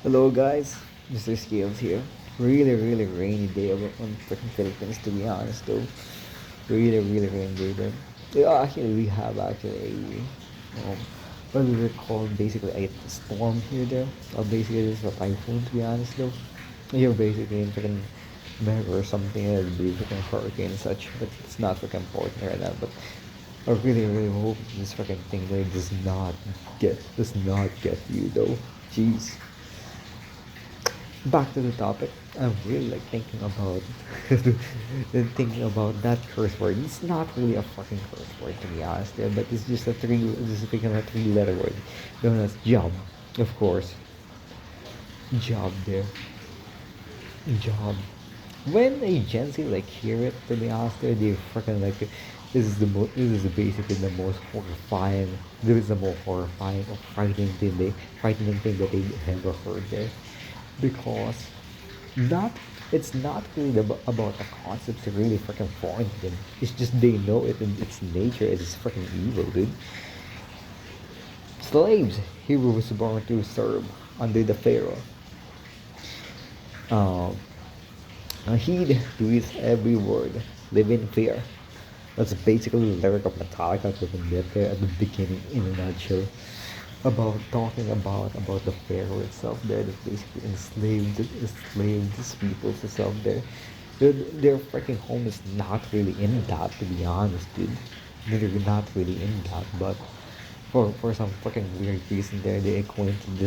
Hello guys, Mr. Scales here. Really rainy day on freaking Philippines to be honest though. Really rainy day though. Yeah, actually we have actually what we would call basically a storm here there. Or basically it's a typhoon to be honest though. You're basically in freaking America or something that would be freaking hurricane and such, but it's not freaking important right now. But I really hope this freaking thing there does not get you though. Jeez, back to the topic. I'm really like thinking about that curse word. It's not really a fucking curse word to be honest, yeah, but it's just a three. This is become a three-letter word known as job, of course. Job there, job. When a Gen Z like hear it, to be honest, they freaking like this is basically the most horrifying. This is the most horrifying or frightening thing that they ever heard there, because not it's not really about the concepts that really freaking foreign to them. It's just they know it in its nature. It's freaking evil, dude. Slaves. He was born to serve under the Pharaoh. Um, heed to his every word. Live in fear. That's basically the lyric of Metallica to the there at the beginning in a nutshell. About talking about the pharaoh itself there that basically enslaved these people itself there. Their freaking home is not really in that, to be honest, dude. They're not really in that, but for some freaking weird reason there they acquainted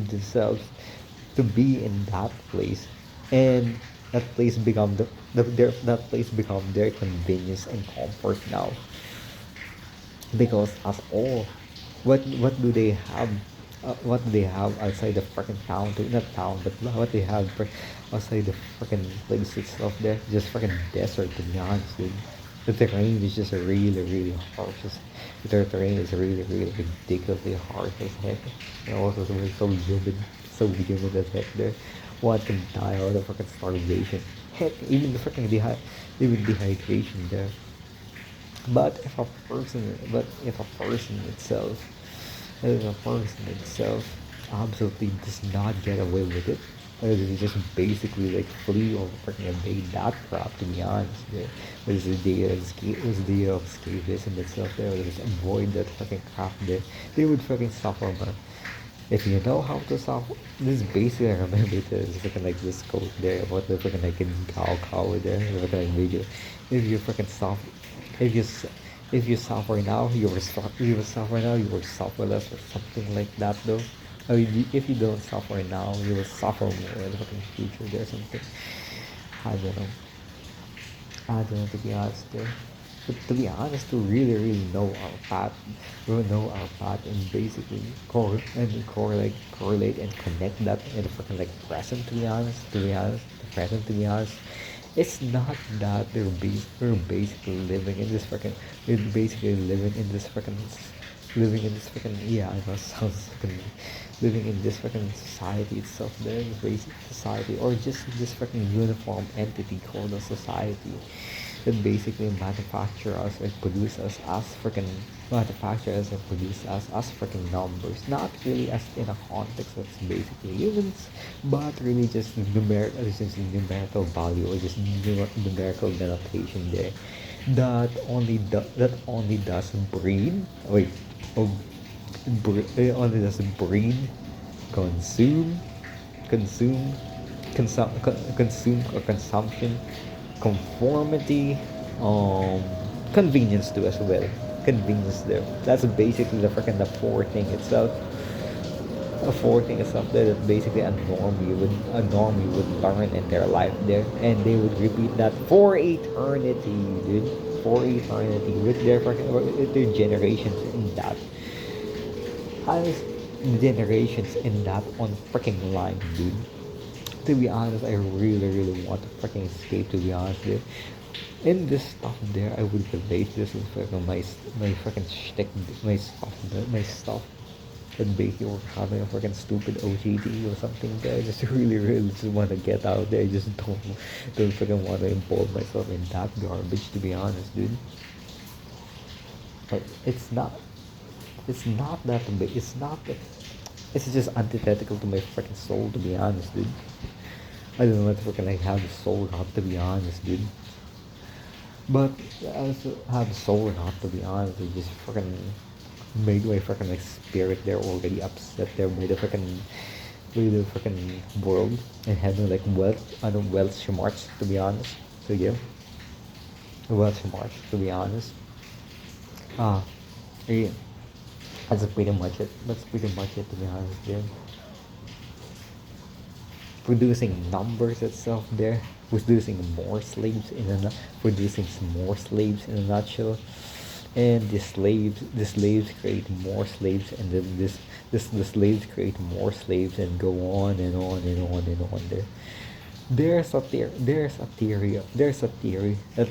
themselves to be in that place, and that place become that place become their convenience and comfort now, because as all what do they have, what do they have outside the freaking town, to not town, but what they have outside the freaking place itself there, just freaking desert, to be honest, dude. The terrain is just really harsh the terrain is really ridiculously harsh as heck, and also so humid as heck there. One can die out of freaking starvation, heck, even the freaking even dehydration there. But if a person itself absolutely does not get away with it, or does he just basically like flee or freaking evade that crap, to be honest, yeah. There's the idea of escapism itself there, or just avoid that fucking crap there, they would fucking suffer, man. If you know how to solve this, basically I remember this freaking like this quote there about the freaking like in cow there, the freaking like video. If you freaking solve, if you s- if you suffer now, you will suffer now, you will suffer less, or something like that though. I mean, if you don't suffer now, you will suffer more in the fucking future. There's something, I don't know. I don't know, to be honest there. But to be honest, to really know our path, and basically correlate and connect that in the freaking like present. The present. To be honest, it's not that we're basically living in this freaking, we're basically living in this freaking, yeah, I know, sounds freaking, living in this freaking society itself, there, this basic society, or just this freaking uniform entity called a society that basically manufacture us and produce us as freaking manufacture us and produce us as freaking numbers, not really as in a context that's basically humans, but really just numerical value, or just numerical denotation there, that only does breed. Wait, oh, it only does breed, consume, consume, consume or consumption, conformity, um, convenience too as well. Convenience there. That's basically the four thing itself. A four thing itself there that basically a norm you would learn in their life there, and they would repeat that for eternity, dude. For eternity with their generations in that. Has generations in that on freaking line, dude. To be honest, I really want to freaking escape, to be honest, dude. In this stuff there, I would relate this with freaking my freaking shtick, my stuff. That basically we're having a freaking stupid OGT or something there. I just really just want to get out there. I just don't freaking want to involve myself in that garbage, to be honest, dude. But it's not that big. It's not that. It's just antithetical to my freaking soul, to be honest, dude. I don't know what freaking like have the soul or not, to be honest, dude. But I also have the soul or not, to be honest. It just freaking made my freaking like spirit there already upset there by the freaking world and having like wealth, I don't wealth smarts, to be honest. So yeah, wealth smarts, to be honest. Ah, yeah. That's pretty much it. That's pretty much it, to be honest. Yeah, producing numbers itself there, producing more slaves in a producing some more slaves in a nutshell, and the slaves create more slaves, and then the slaves create more slaves, and go on and on and on and on there. There's a theory that not really a theory, but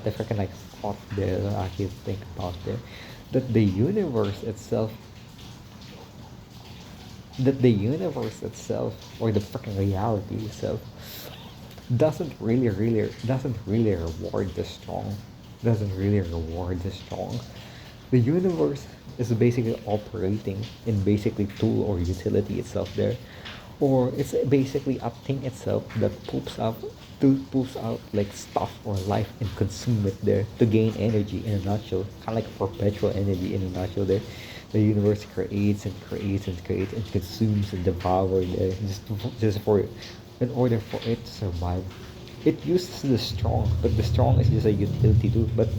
the freaking like thought there that I can think about there, that the universe itself or the freaking reality itself doesn't really reward the strong, the universe is basically operating in basically tool or utility itself there, or it's basically a thing itself that poops out like stuff or life and consume it there to gain energy in a nutshell, kind of like perpetual energy in a nutshell there. The universe creates and creates and creates and consumes and devours there just for in order for it to survive. It uses the strong, but the strong is just a utility too. But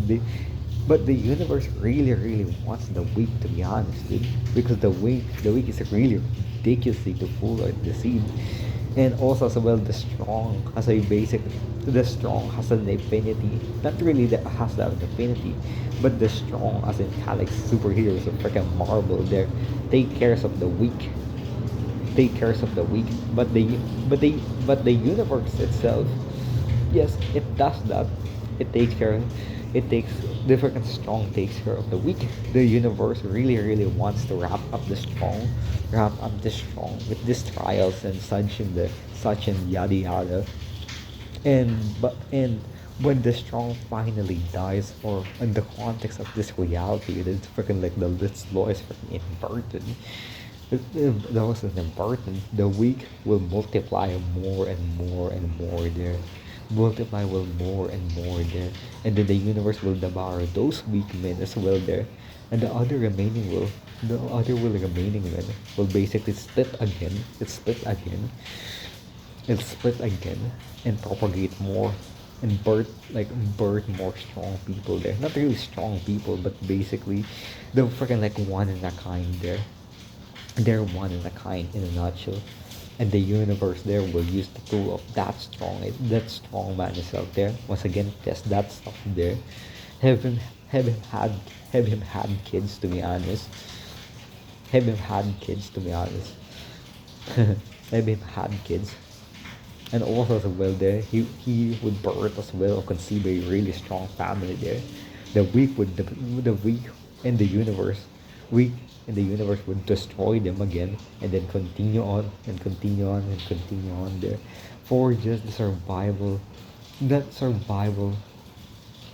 the universe really wants the weak, to be honest, dude. Because the weak is really ridiculously to fool or deceive. And also as well the strong has a basic the strong has an affinity. Not really that has that affinity, but the strong as in kind of like superheroes of freaking Marvel there take cares of the weak. Take cares of the weak. But the but the universe itself, yes, it does that. It takes care. It takes the freaking strong takes care of the weak. The universe really wants to wrap up the strong with these trials and such and yada yada. And when the strong finally dies, or in the context of this reality, it's freaking like this law is freaking inverted. If that was an inverted, the weak will multiply more and more and more there. Multiply will more and more there. And then the universe will devour those weak men as well there. And the other will remaining men will basically split again. It's split again and propagate more and birth more strong people there. Not really strong people, but basically the freaking like one in a kind there. They're one in a kind in a nutshell. And the universe there will use the tool of that strong man is out there. Once again, test that stuff there. Have him have him had have him had kids, to be honest. Have him had kids, to be honest. Have him had kids. And also as well there, he would birth as well or conceive a really strong family there. The weak in the universe, weak in the universe would destroy them again, and then continue on and continue on and continue on there, for just the survival, that survival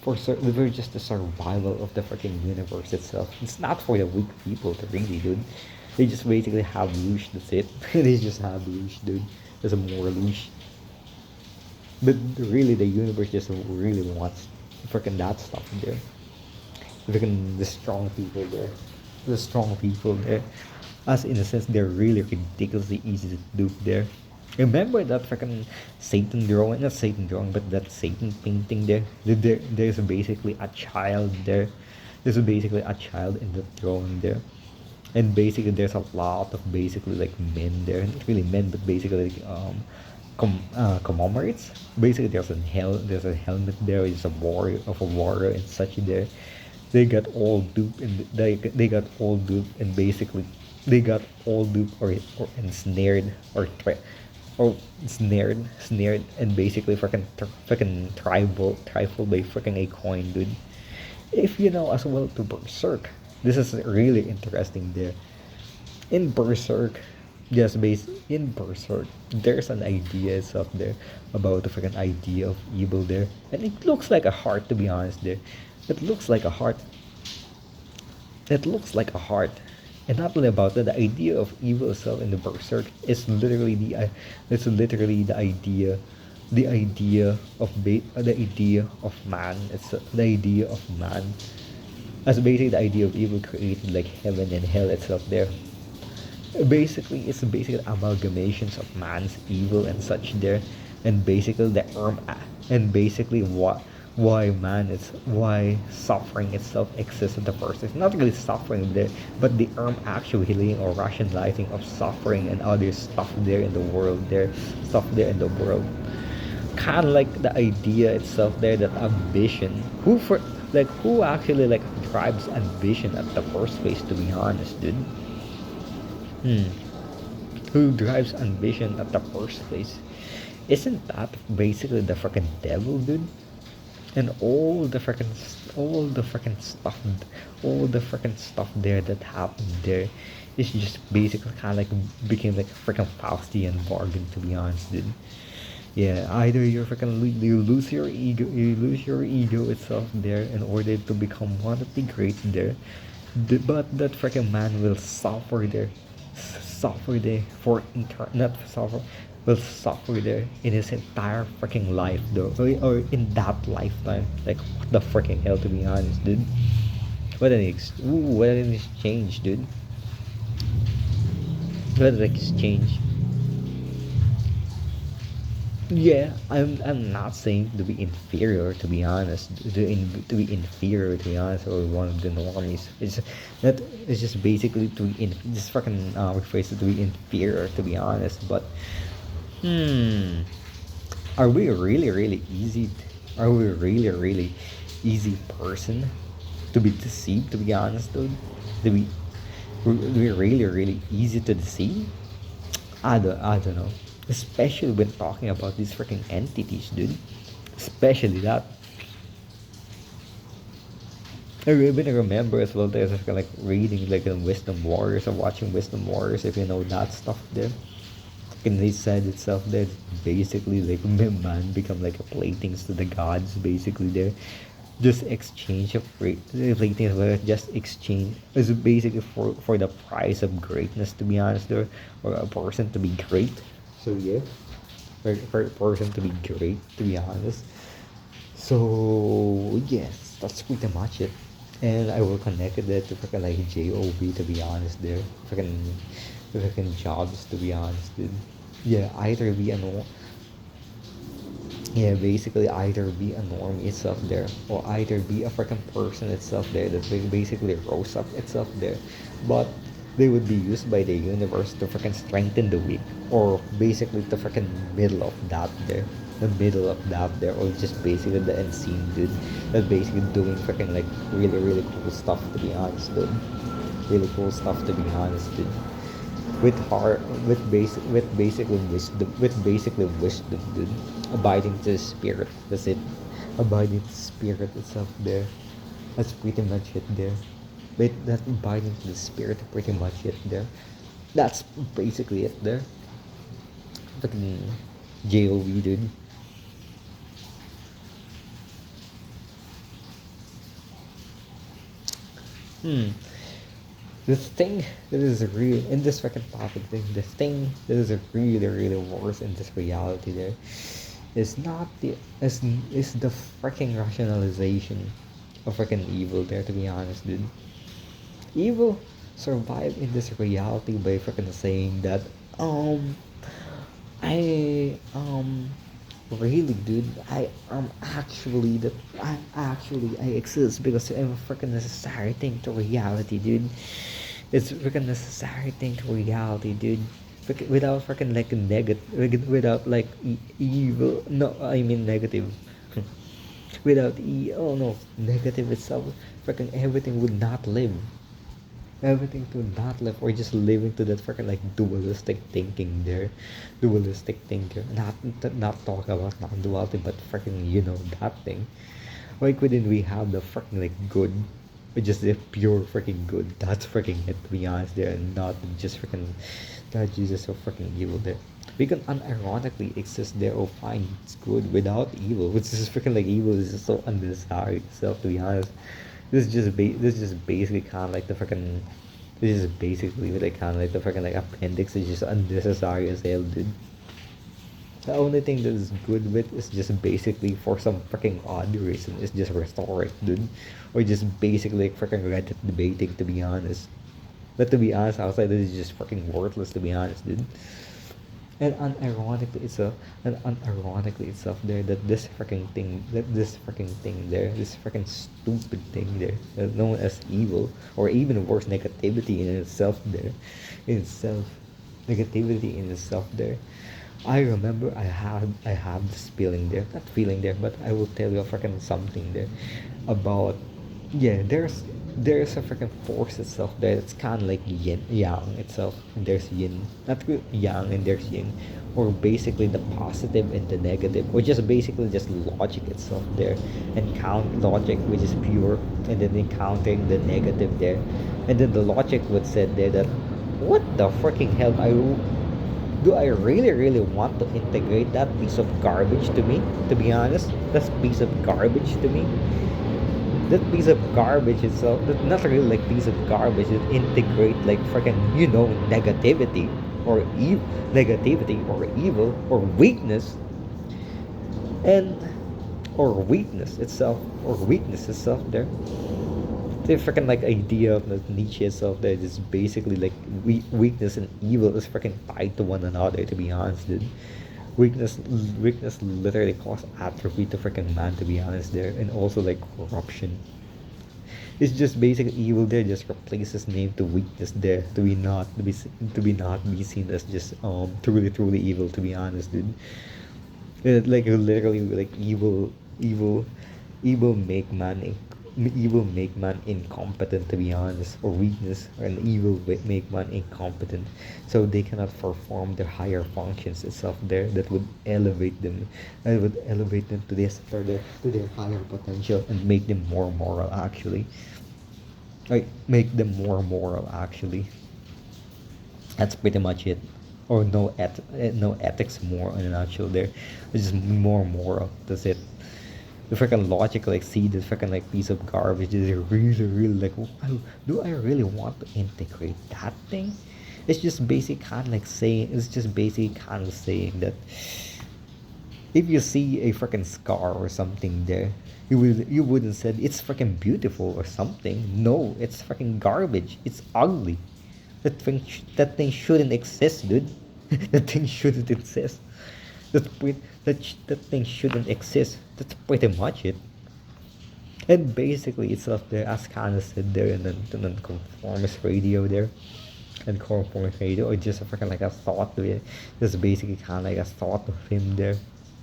for just the survival of the freaking universe itself. It's not for the weak people to really, dude. They just basically have loosh. That's it. They just have loosh, dude. There's a more loosh. But really, the universe just really wants freaking that stuff there. Freaking the strong people there. The strong people there. As in a sense, they're really ridiculously easy to dupe there. Remember that freaking Satan drawing? Not Satan drawing, but that Satan painting there? There's basically a child there. There's basically a child in the drawing there. And basically, there's a lot of basically like men there. Not really men, but basically like, commemorates. Basically, there's a helmet there. There's a warrior and such there. They got all duped and they got all duped and basically they got all duped or ensnared or snared and basically fucking trifle by freaking a coin, dude. If you know as well to Berserk, this is really interesting there. In Berserk, just based in Berserk, there's an idea is up there about the freaking idea of evil there, and it looks like a heart, to be honest. There, it looks like a heart. It looks like a heart, And not only about that, the idea of evil itself in the Berserk is literally it's literally the idea of the idea of man. It's the idea of man as basically the idea of evil created like heaven and hell itself there. Basically, it's basically amalgamations of man's evil and such there, and basically and basically why man is why suffering itself exists in the first place. Not really suffering there, but the actual healing or rationalizing of suffering and other stuff there in the world there, stuff there in the world. Kind of like the idea itself there that ambition, who actually like drives ambition at the first place? To be honest, dude. Hmm. Who drives ambition at the first place? Isn't that basically the fucking devil, dude? And all the freaking stuff there that happened there is just basically kind of like became like a freaking Faustian bargain, to be honest, dude. Yeah, either you lose your ego itself there in order to become one of the greats there, but that freaking man will suffer there, suffer there for not suffer, will suffer there in his entire freaking life though, or in that lifetime. Like what the freaking hell, to be honest, dude. What an exchange, dude. What an exchange. Yeah, I'm not saying to be inferior, to be honest. To be inferior, to be honest, or one of the normies. That it's just basically to be just fucking rephrase it, to be inferior, to be honest. But hmm, are we really really easy? Are we really easy person to be deceived? To be honest, dude, to be we really easy to deceive. I don't know. Especially when talking about these freaking entities, dude. Especially that. I even remember as well there's like reading like Wisdom Warriors or watching Wisdom Warriors, if you know that stuff there. And they said itself that basically like man become like a playthings to the gods basically there. Just exchange of playthings, where just exchange is basically for the price of greatness, to be honest there, or a person to be great. So yeah, for a person to be great, to be honest. So yes, that's pretty much it. And I will connect it to freaking like JOB, to be honest there. Freaking jobs, to be honest, dude. Yeah, either be a norm, yeah, basically either be a norm itself there, or either be a freaking person itself there that basically rose up itself there. But they would be used by the universe to freaking strengthen the weak, or basically the freaking middle of that there, the middle of that there, or just basically the unseen dude that basically doing freaking like really cool stuff, to be honest, dude. Really cool stuff, to be honest, dude. With heart, with basically wisdom, dude. Abiding to the spirit, that's it. Abiding to the spirit itself there. That's pretty much it there. But that abiding to the spirit, pretty much it there. That's basically it there. Fucking JOV, dude. Hmm. The thing that is real in this fucking topic thing, the thing that is really worse in this reality there is not the is the freaking rationalization of freaking evil there, to be honest, dude. Evil survive in this reality by freaking saying that um I really, dude, I am actually that I exist because I'm a freaking necessary thing to reality, dude. It's freaking necessary thing to reality, dude. Without freaking like negative, without like evil. No, I mean negative. Without oh no, negative itself, freaking everything would not live. Everything to not live, or just living to that freaking like dualistic thinking there, dualistic thinker. Not talk about not duality, but freaking that thing. Why couldn't we have the freaking like good, which is the pure freaking good? That's freaking it, to be honest there, and not just freaking that Jesus so freaking evil there. We can unironically exist there or find it's good without evil, which is freaking like evil is just so unnecessary itself, to be honest. This is just basically kind of like the freaking This is basically like kind of like the fucking like appendix is just unnecessary as hell, dude. The only thing that is good with is just basically for some freaking odd reason is just rhetoric, dude, or just basically like freaking Reddit debating. To be honest, but to be honest, outside this is just freaking worthless. To be honest, dude. And unironically itself, and unironically itself, there that this freaking thing there, this freaking stupid thing there, known as evil, or even worse, negativity in itself there, in itself, negativity in itself there. I remember I have this feeling there, not feeling there, but I will tell you a freaking something there about, yeah, there's a freaking force itself there. It's kind of like yin yang itself. There's yin, not really yang, and there's yin, or basically the positive and the negative, or just basically just logic itself there, and count logic which is pure, and then encountering the negative there, and then the logic would said there that what the freaking hell do I really want to integrate that piece of garbage to me? To be honest, that piece of garbage to me, that piece of garbage itself, that not really like piece of garbage, it integrate like freaking negativity or negativity or evil or weakness, and or weakness itself there. The freaking like idea of the Nietzsche itself that is basically like weakness and evil is freaking tied to one another. To be honest, dude, weakness weakness literally causes atrophy to freaking man. To be honest, there, and also like corruption. It's just basic evil there. Just replaces name to weakness there to be not to be to be not be seen as just truly evil. To be honest, dude, like literally like evil evil make man evil make man incompetent, to be honest, or weakness and evil make man incompetent, so they cannot perform their higher functions itself there that would elevate them, and would elevate them to this to their higher potential and make them more moral actually, like make them more moral actually. That's pretty much it. Or no ethics more in a nutshell there. It's just more moral. That's it. The freaking logic like see this freaking like piece of garbage is really like, wow, do I really want to integrate that thing? It's just basic kind of like saying, it's just basic kind of saying that if you see a freaking scar or something there, you wouldn't said it's freaking beautiful or something. No, it's freaking garbage. It's ugly. That thing shouldn't exist, dude. That thing shouldn't exist. That thing shouldn't exist. That's pretty much it. And basically, it's up there as kind of said there, and then conformist radio there, and conformist radio, or just a freaking like a thought to it. Just basically kind of like a thought of him there.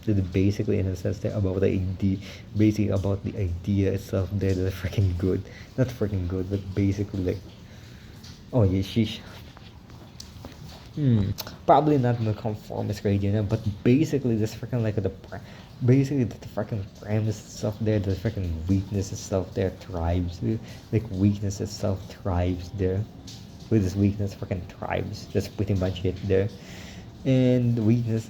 That basically, in a sense, there about the idea, basically about the idea itself there, that's freaking good. Not freaking good, but basically like, oh yeah, sheesh. Probably not in the conformist radio now, but basically this freaking like basically the freaking premise itself there, the freaking weakness itself there thrives. Like weakness itself thrives there. With this weakness freaking thrives. That's pretty much it there. And weakness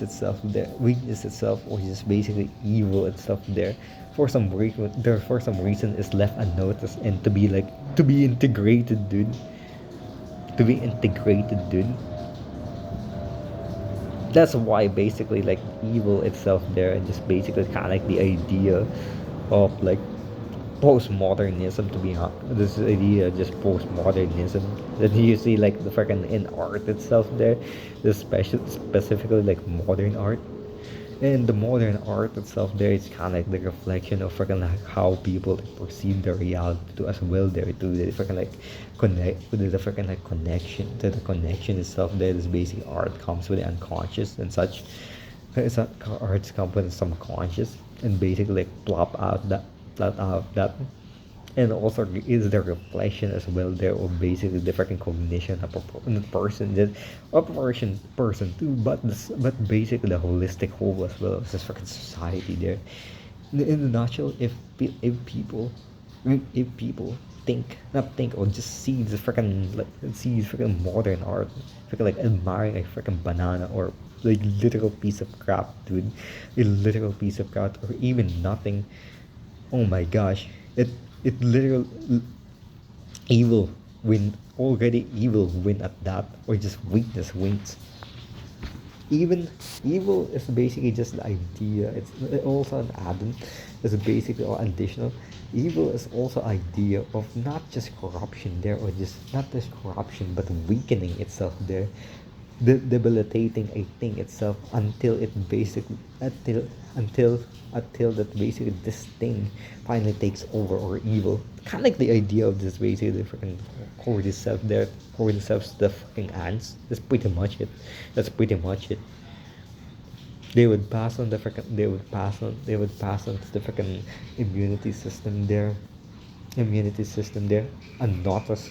itself there, weakness itself, or just basically evil itself there, for some reason is left unnoticed and to be integrated, dude. To be integrated, dude. That's why basically like evil itself there, and just basically kind of like the idea of like postmodernism, to be honest, this idea just postmodernism that you see like the freaking in art itself there, the specifically like modern art. And the modern art itself there is kind of like the reflection of freaking like how people like, perceive the reality to as well there, to the freaking like connect with the freaking like connection to the connection itself there. This basic art comes with the unconscious and such. It's not arts come with some conscious, and basically like plot out that, and also is the reflection as well there of basically the freaking cognition of a person, that of a person too, but but basically the holistic whole as well as this freaking society there. In the nutshell, if people if people think or just see the freaking like see freaking modern art, freaking like admiring a freaking banana or like literal piece of crap, dude, a literal piece of crap, or even nothing. Oh my gosh, it literal evil win already evil win at that, or just weakness wins. Even evil is basically just the idea. It's also an add-on. It's basically or additional. Evil is also idea of not just corruption there, or just not just corruption, but weakening itself there, debilitating a thing itself until it basically until that basically this thing finally takes over, or evil. Kind of like the idea of this basically the freaking cordyceps there, cordyceps the fucking ants. That's pretty much it. That's pretty much it. They would pass on the freaking they would pass on to the freaking immunity system there, and not us.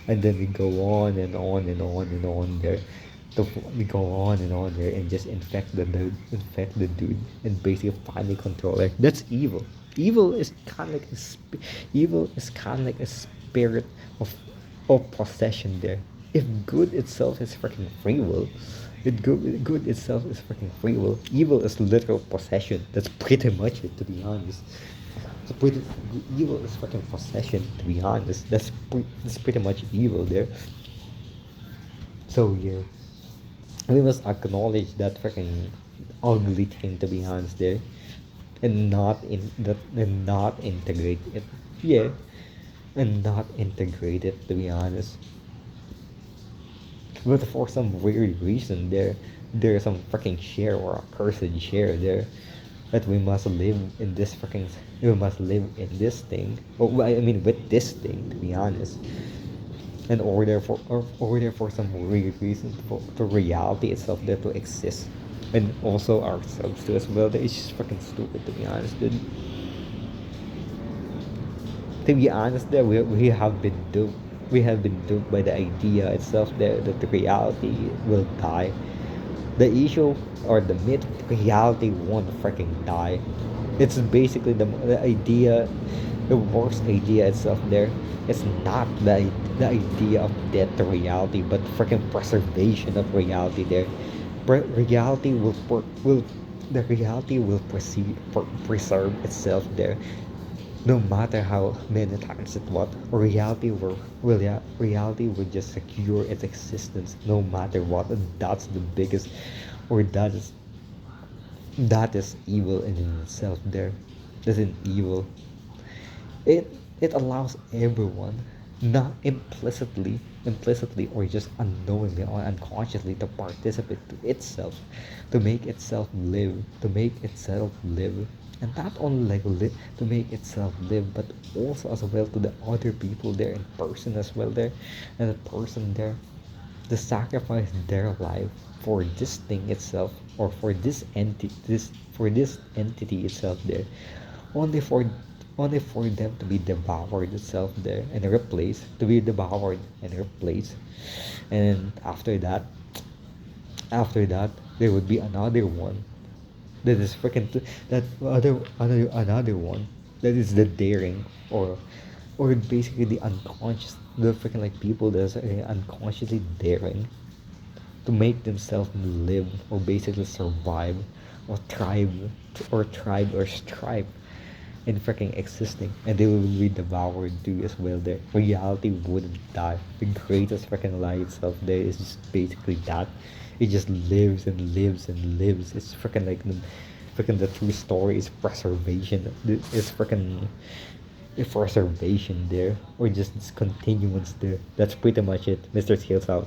And then we go on and on and on and on there. We go on and on there and just infect the dude, and basically finally control it. That's evil. Evil is kind of like evil is kind of like a spirit of possession there. If good itself is freaking free will, if good itself is freaking free will, evil is literal possession. That's pretty much it, to be honest. So pretty, evil is fucking possession, to be honest. That's pretty much evil there. So yeah, we must acknowledge that freaking ugly thing, to be honest there, and not integrate it. Yeah, and not integrate it, to be honest. But for some weird reason, there's some freaking share, or a cursed share there, that we must live in this freaking we must live in this thing. Oh, I mean with this thing, to be honest. In order for some weird reason for reality itself there to exist, and also ourselves too as well. That is just fucking stupid, to be honest, dude. To be honest, there we have been duped. We have been duped by the idea itself there that the reality will die. The issue, or the myth, reality won't freaking die. It's basically the idea, the worst idea itself there. It's not the idea of death to reality, but freaking preservation of reality there. Reality will the reality will preserve itself there, no matter how many times it what. Reality will just secure its existence no matter what. And that's the biggest, or that is evil in itself there. That's an evil. It allows everyone, not implicitly, or just unknowingly or unconsciously, to participate to itself, to make itself live. And not only like to make itself live, but also as well to the other people there in person as well there. And the person there, to sacrifice their life for this thing itself, or for this entity itself there, only for them to be devoured itself there, and replaced, to be devoured and replaced. And after that there would be another one, that is freaking that another one, that is the daring, or basically the unconscious, the freaking like people that are unconsciously daring to make themselves live, or basically survive, or thrive, or strive in freaking existing, and they will be devoured too as well there. Reality wouldn't die. The greatest freaking lie itself there is just basically that. It just lives and lives and lives. It's freaking the true story is preservation. It's freaking preservation there, or just this continuance there. That's pretty much it. Mr. Skills out.